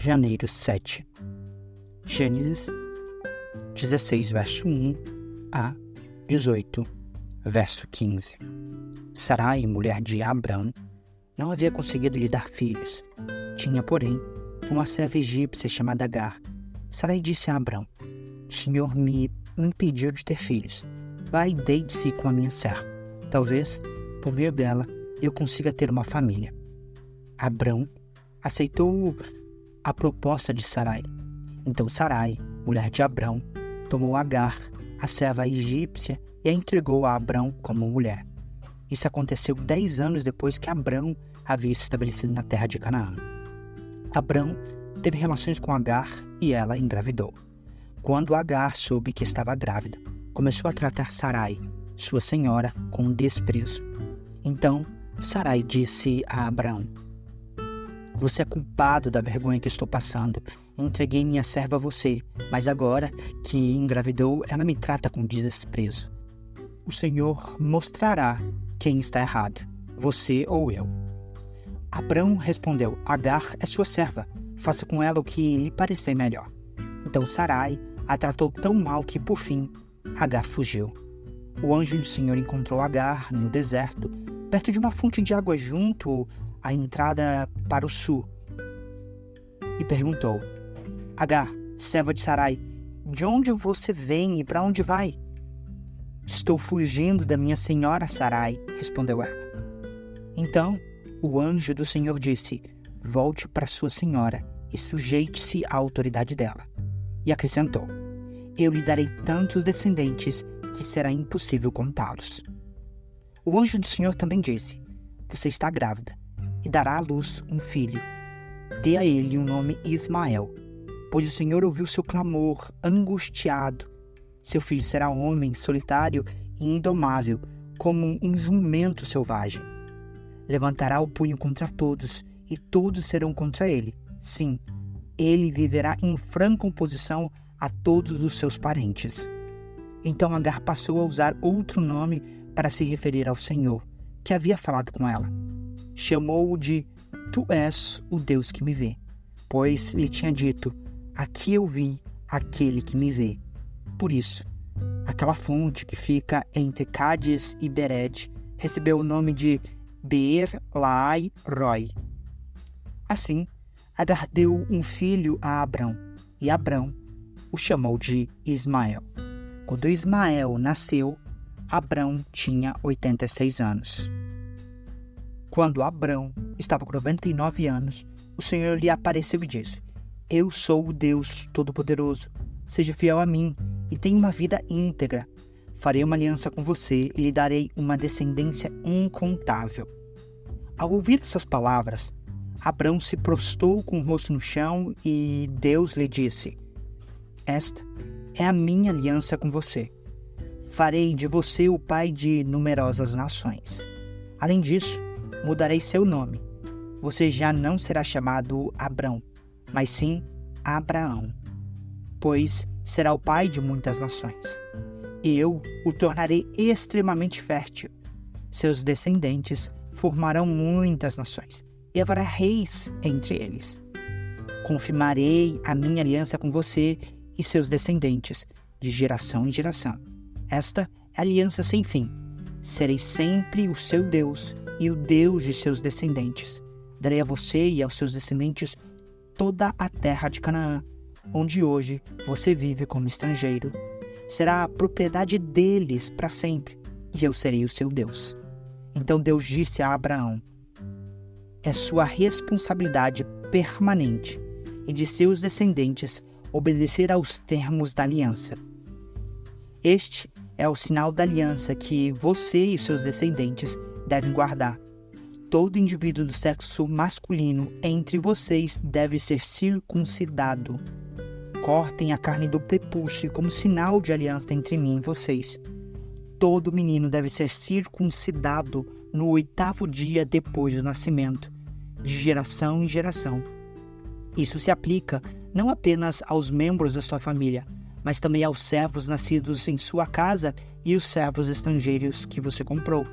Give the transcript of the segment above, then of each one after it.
Janeiro 7. Gênesis 16, verso 1 a 18, verso 15. Sarai, mulher de Abrão, não havia conseguido lhe dar filhos. Tinha, porém, uma serva egípcia chamada Agar. Sarai disse a Abrão: "O Senhor me impediu de ter filhos. Vai e deite-se com a minha serva. Talvez, por meio dela, eu consiga ter uma família." Abrão aceitou a proposta de Sarai. Então Sarai, mulher de Abrão, tomou Agar, a serva egípcia, e a entregou a Abrão como mulher. Isso aconteceu 10 anos depois que Abrão havia se estabelecido na terra de Canaã. Abrão teve relações com Agar e ela engravidou. Quando Agar soube que estava grávida, começou a tratar Sarai, sua senhora, com desprezo. Então Sarai disse a Abrão: "Você é culpado da vergonha que estou passando. Entreguei minha serva a você, mas agora que engravidou, ela me trata com desprezo. O Senhor mostrará quem está errado, você ou eu." Abrão respondeu: "Agar é sua serva. Faça com ela o que lhe parecer melhor." Então Sarai a tratou tão mal que, por fim, Agar fugiu. O anjo do Senhor encontrou Agar no deserto, perto de uma fonte de água junto à entrada para o sul, e perguntou: "Agar, serva de Sarai, de onde você vem e para onde vai?" "Estou fugindo da minha senhora Sarai", respondeu ela. Então o anjo do Senhor disse: "Volte para sua senhora e sujeite-se à autoridade dela." E acrescentou: "Eu lhe darei tantos descendentes que será impossível contá-los." O anjo do Senhor também disse: "Você está grávida e dará à luz um filho. Dê a ele o nome Ismael, pois o Senhor ouviu seu clamor angustiado. Seu filho será homem, solitário e indomável, como um jumento selvagem. Levantará o punho contra todos, e todos serão contra ele. Sim, ele viverá em franca oposição a todos os seus parentes." Então Agar passou a usar outro nome para se referir ao Senhor, que havia falado com ela. Chamou-o de "Tu és o Deus que me vê", pois lhe tinha dito: "Aqui eu vi aquele que me vê." Por isso, aquela fonte que fica entre Cádiz e Bered recebeu o nome de Beer-Lahai-Roi. Assim, Agar deu um filho a Abrão, e Abrão o chamou de Ismael. Quando Ismael nasceu, Abrão tinha 86 anos. Quando Abrão estava com 99 anos, o Senhor lhe apareceu e disse: "Eu sou o Deus Todo-Poderoso. Seja fiel a mim e tenha uma vida íntegra. Farei uma aliança com você e lhe darei uma descendência incontável." Ao ouvir essas palavras, Abrão se prostrou com o rosto no chão e Deus lhe disse: "Esta é a minha aliança com você. Farei de você o pai de numerosas nações. Além disso, mudarei seu nome. Você já não será chamado Abrão, mas sim Abraão, pois será o pai de muitas nações. Eu o tornarei extremamente fértil. Seus descendentes formarão muitas nações, e haverá reis entre eles. Confirmarei a minha aliança com você e seus descendentes, de geração em geração. Esta é a aliança sem fim. Serei sempre o seu Deus e o Deus de seus descendentes. Darei a você e aos seus descendentes toda a terra de Canaã, onde hoje você vive como estrangeiro. Será a propriedade deles para sempre, e eu serei o seu Deus." Então Deus disse a Abraão: "É sua responsabilidade permanente e de seus descendentes obedecer aos termos da aliança. Este é o sinal da aliança que você e seus descendentes devem guardar. Todo indivíduo do sexo masculino entre vocês deve ser circuncidado. Cortem a carne do prepúcio como sinal de aliança entre mim e vocês. Todo menino deve ser circuncidado no 8º dia depois do nascimento, de geração em geração. Isso se aplica não apenas aos membros da sua família, mas também aos servos nascidos em sua casa e os servos estrangeiros que você comprou.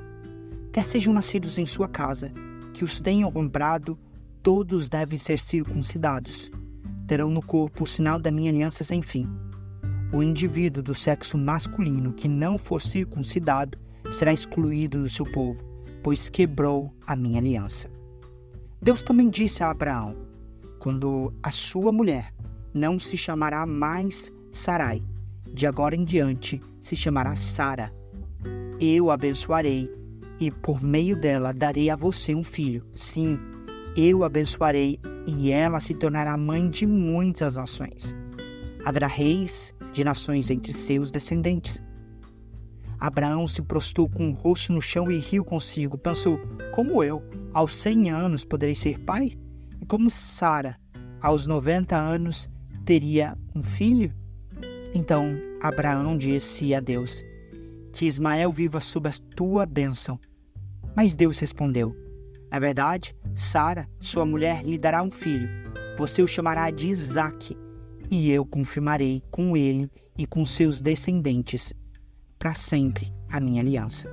Quer sejam nascidos em sua casa, que os tenham comprado, todos devem ser circuncidados. terão no corpo o sinal da minha aliança sem fim. O indivíduo do sexo masculino que não for circuncidado será excluído do seu povo, pois quebrou a minha aliança. Deus também disse a Abraão: quando a sua mulher não se chamará mais Sarai, de agora em diante se chamará Sara. Eu a abençoarei e por meio dela darei a você um filho. Sim, eu a abençoarei e ela se tornará mãe de muitas nações. Haverá reis de nações entre seus descendentes. Abraão se prostrou com o rosto no chão e riu consigo. Pensou: como eu, aos 100 anos, poderei ser pai? E como Sara, aos 90 anos, teria um filho? Então Abraão disse a Deus: que Ismael viva sob a tua bênção. Mas Deus respondeu: na verdade, Sara, sua mulher, lhe dará um filho. Você o chamará de Isaque, e eu confirmarei com ele e com seus descendentes para sempre a minha aliança.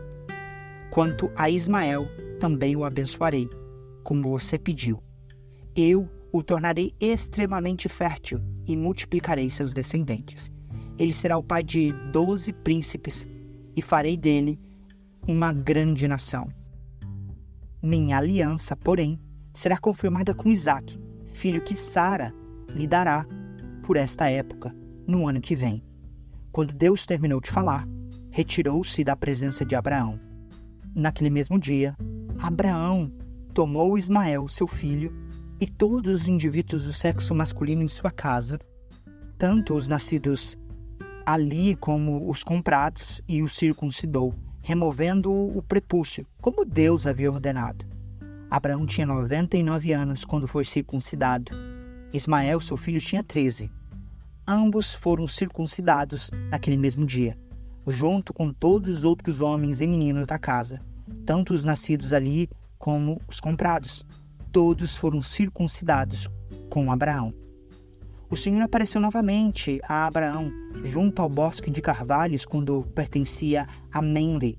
Quanto a Ismael, também o abençoarei, como você pediu. Eu o tornarei extremamente fértil e multiplicarei seus descendentes. Ele será o pai de 12 príncipes e farei dele uma grande nação. Minha aliança, porém, será confirmada com Isaque, filho que Sara lhe dará por esta época, no ano que vem. Quando Deus terminou de falar, retirou-se da presença de Abraão. Naquele mesmo dia, Abraão tomou Ismael, seu filho, e todos os indivíduos do sexo masculino em sua casa, tanto os nascidos ali como os comprados, e os circuncidou, removendo o prepúcio, como Deus havia ordenado. Abraão tinha 99 anos quando foi circuncidado. Ismael, seu filho, tinha 13. Ambos foram circuncidados naquele mesmo dia, junto com todos os outros homens e meninos da casa, tanto os nascidos ali como os comprados. Todos foram circuncidados com Abraão. O Senhor apareceu novamente a Abraão junto ao bosque de carvalhos quando pertencia a Mamre.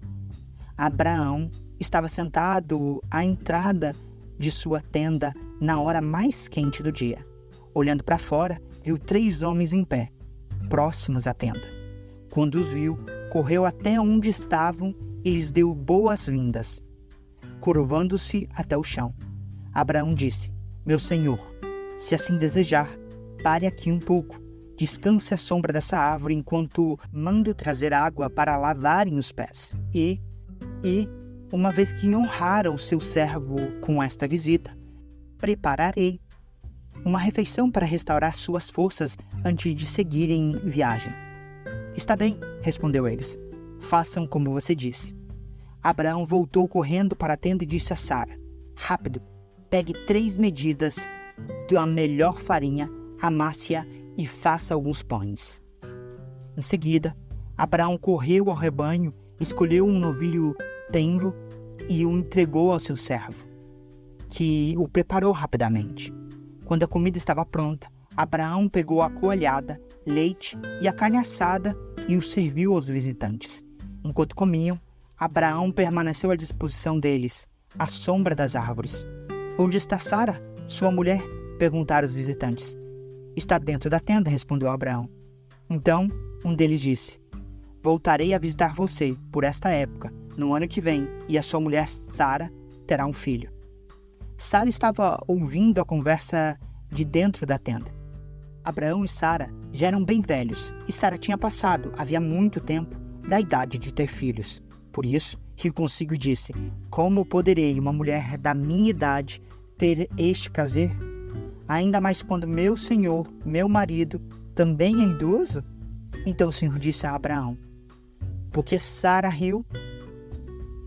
Abraão estava sentado à entrada de sua tenda na hora mais quente do dia. Olhando para fora, viu 3 homens em pé, próximos à tenda. Quando os viu, correu até onde estavam e lhes deu boas-vindas. Curvando-se até o chão, Abraão disse: meu senhor, se assim desejar, pare aqui um pouco, descanse à sombra dessa árvore enquanto mando trazer água para lavarem os pés. E, uma vez que honraram seu servo com esta visita, prepararei uma refeição para restaurar suas forças antes de seguirem viagem. Está bem, respondeu eles. Façam como você disse. Abraão voltou correndo para a tenda e disse a Sara: rápido, pegue 3 medidas da melhor farinha, amasse-a e faça alguns pães. Em seguida, Abraão correu ao rebanho, escolheu um novilho tenro e o entregou ao seu servo, que o preparou rapidamente. Quando a comida estava pronta, Abraão pegou a coalhada, leite e a carne assada e o serviu aos visitantes. Enquanto comiam, Abraão permaneceu à disposição deles, à sombra das árvores. Onde está Sara, sua mulher? Perguntaram os visitantes. Está dentro da tenda, respondeu Abraão. Então, um deles disse: voltarei a visitar você por esta época, no ano que vem, e a sua mulher Sara terá um filho. Sara estava ouvindo a conversa de dentro da tenda. Abraão e Sara já eram bem velhos, e Sara tinha passado, havia muito tempo, da idade de ter filhos. Por isso, riu consigo e disse: como poderei uma mulher da minha idade ter este prazer? Ainda mais quando meu senhor, meu marido, também é idoso? Então o Senhor disse a Abraão: por que Sara riu?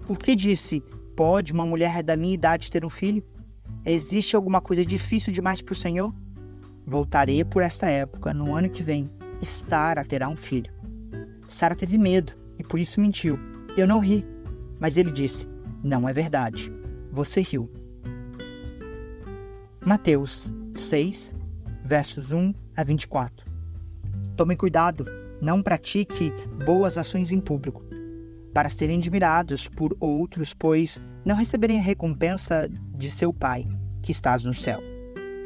Por que disse: pode uma mulher da minha idade ter um filho? Existe alguma coisa difícil demais para o Senhor? Voltarei por esta época, no ano que vem, e Sara terá um filho. Sara teve medo e por isso mentiu. Eu não ri. Mas ele disse: não é verdade. Você riu. Mateus 6, versos 1 a 24. Tomem cuidado, não pratique boas ações em público, para serem admirados por outros, pois não receberem a recompensa de seu Pai, que estás no céu.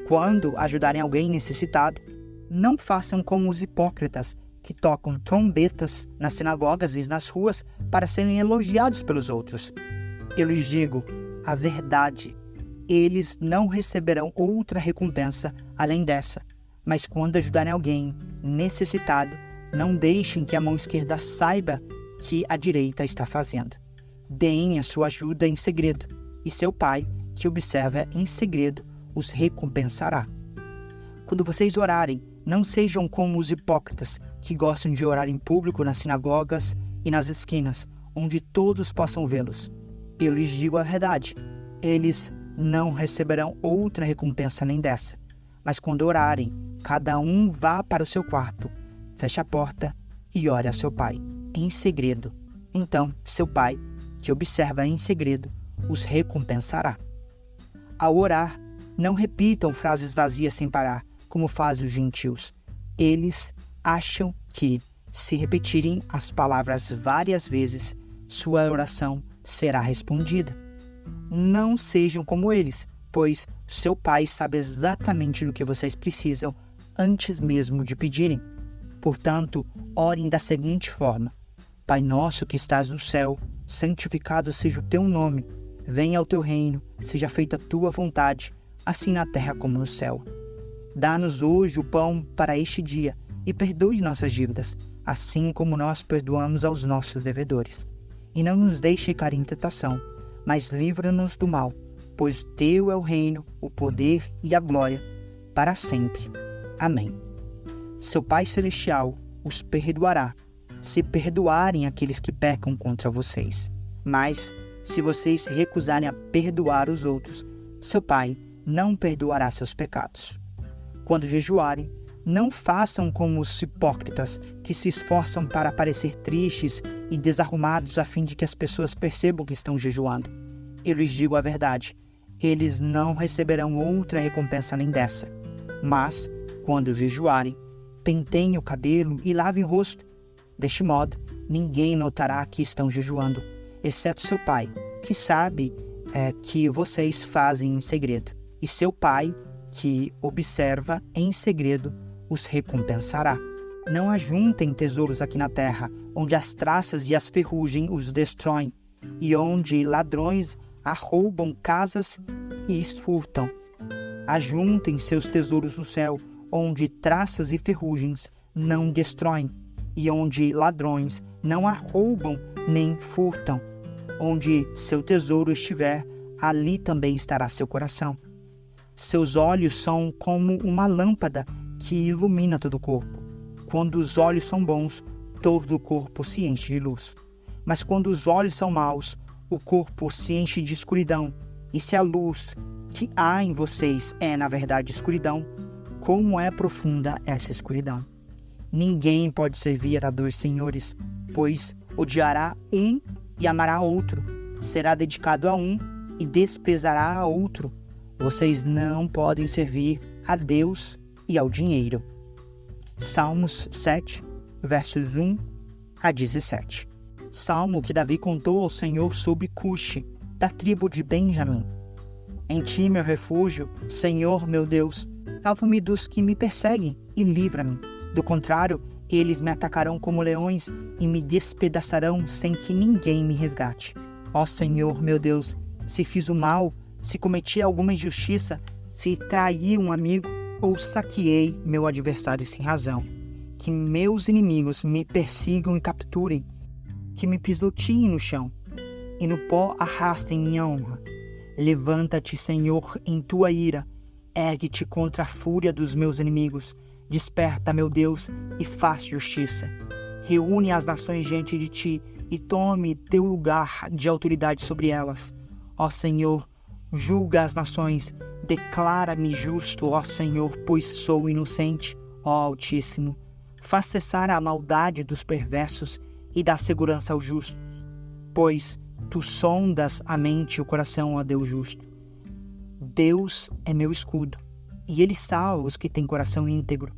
Quando ajudarem alguém necessitado, não façam como os hipócritas que tocam trombetas nas sinagogas e nas ruas para serem elogiados pelos outros. Eu lhes digo a verdade, eles não receberão outra recompensa além dessa. Mas quando ajudarem alguém necessitado, não deixem que a mão esquerda saiba que a direita está fazendo. Deem a sua ajuda em segredo, e seu Pai, que observa em segredo, os recompensará. Quando vocês orarem, não sejam como os hipócritas, que gostam de orar em público nas sinagogas e nas esquinas, onde todos possam vê-los. Eu lhes digo a verdade, eles não receberão outra recompensa nem dessa. Mas quando orarem, cada um vá para o seu quarto, feche a porta e ore a seu Pai, em segredo. Então, seu Pai, que observa em segredo, os recompensará. Ao orar, não repitam frases vazias sem parar, como fazem os gentios. Eles acham que, se repetirem as palavras várias vezes, sua oração será respondida. Não sejam como eles, pois seu Pai sabe exatamente do que vocês precisam antes mesmo de pedirem. Portanto, orem da seguinte forma: Pai nosso que estás no céu, santificado seja o teu nome. Venha o teu reino, seja feita a tua vontade, assim na terra como no céu. Dá-nos hoje o pão para este dia e perdoe nossas dívidas, assim como nós perdoamos aos nossos devedores. E não nos deixe cair em tentação, mas livra-nos do mal, pois teu é o reino, o poder e a glória, para sempre. Amém. Seu Pai Celestial os perdoará, se perdoarem aqueles que pecam contra vocês. Mas, se vocês se recusarem a perdoar os outros, seu Pai não perdoará seus pecados. Quando jejuarem, não façam como os hipócritas que se esforçam para parecer tristes e desarrumados a fim de que as pessoas percebam que estão jejuando. Eu lhes digo a verdade, eles não receberão outra recompensa além dessa. Mas, quando jejuarem, penteiem o cabelo e lavem o rosto. Deste modo, ninguém notará que estão jejuando, exceto seu Pai, que sabe que vocês fazem em segredo. E seu Pai, que observa em segredo, os recompensará. Não ajuntem tesouros aqui na terra, onde as traças e as ferrugem os destroem, e onde ladrões arrombam casas e os furtam. Ajuntem seus tesouros no céu, onde traças e ferrugens não destroem, e onde ladrões não arrombam nem furtam. Onde seu tesouro estiver, ali também estará seu coração. Seus olhos são como uma lâmpada que ilumina todo o corpo. Quando os olhos são bons, todo o corpo se enche de luz. Mas quando os olhos são maus, o corpo se enche de escuridão. E se a luz que há em vocês é, na verdade, escuridão, como é profunda essa escuridão? Ninguém pode servir a dois senhores, pois odiará um e amará outro, será dedicado a um e desprezará a outro. Vocês não podem servir a Deus e ao dinheiro. Salmos 7, versos 1 a 17. Salmo que Davi contou ao Senhor sobre Cuxi, da tribo de Benjamim. Em ti, meu refúgio, Senhor meu Deus, salva-me dos que me perseguem e livra-me. Do contrário, eles me atacarão como leões e me despedaçarão sem que ninguém me resgate. Ó Senhor, meu Deus, se fiz o mal, se cometi alguma injustiça, se traí um amigo ou saqueei meu adversário sem razão, que meus inimigos me persigam e capturem, que me pisoteiem no chão e no pó arrastem minha honra. Levanta-te, Senhor, em tua ira, ergue-te contra a fúria dos meus inimigos. Desperta, meu Deus, e faz justiça. Reúne as nações diante de ti e tome teu lugar de autoridade sobre elas. Ó Senhor, julga as nações, declara-me justo, ó Senhor, pois sou inocente, ó Altíssimo. Faz cessar a maldade dos perversos e dá segurança aos justos, pois tu sondas a mente e o coração, ó Deus justo. Deus é meu escudo, e ele salva os que têm coração íntegro.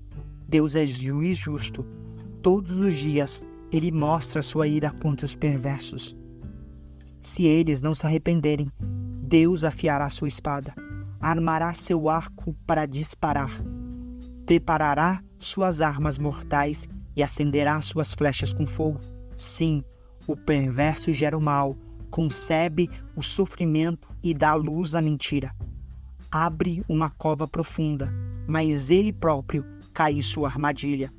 Deus é juiz justo. Todos os dias ele mostra sua ira contra os perversos. Se eles não se arrependerem, Deus afiará sua espada. armará seu arco para disparar, preparará suas armas mortais e acenderá suas flechas com fogo. Sim, o perverso gera o mal, concebe o sofrimento e dá luz à mentira. Abre uma cova profunda, mas ele próprio cai em sua armadilha.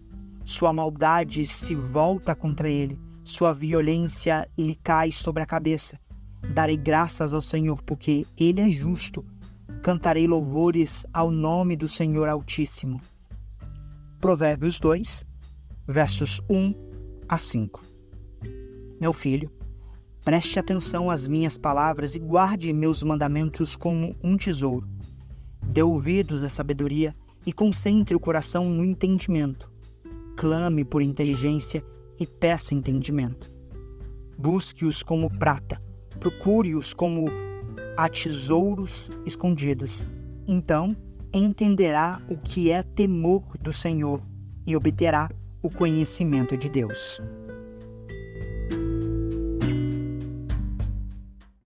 Sua maldade se volta contra ele, sua violência lhe cai sobre a cabeça. Darei graças ao Senhor, porque ele é justo. Cantarei louvores ao nome do Senhor Altíssimo. Provérbios 2, versos 1 a 5. Meu filho, preste atenção às minhas palavras e guarde meus mandamentos como um tesouro. Dê ouvidos à sabedoria e concentre o coração no entendimento. Clame por inteligência e peça entendimento. Busque-os como prata, procure-os como a tesouros escondidos. Então entenderá o que é temor do Senhor e obterá o conhecimento de Deus.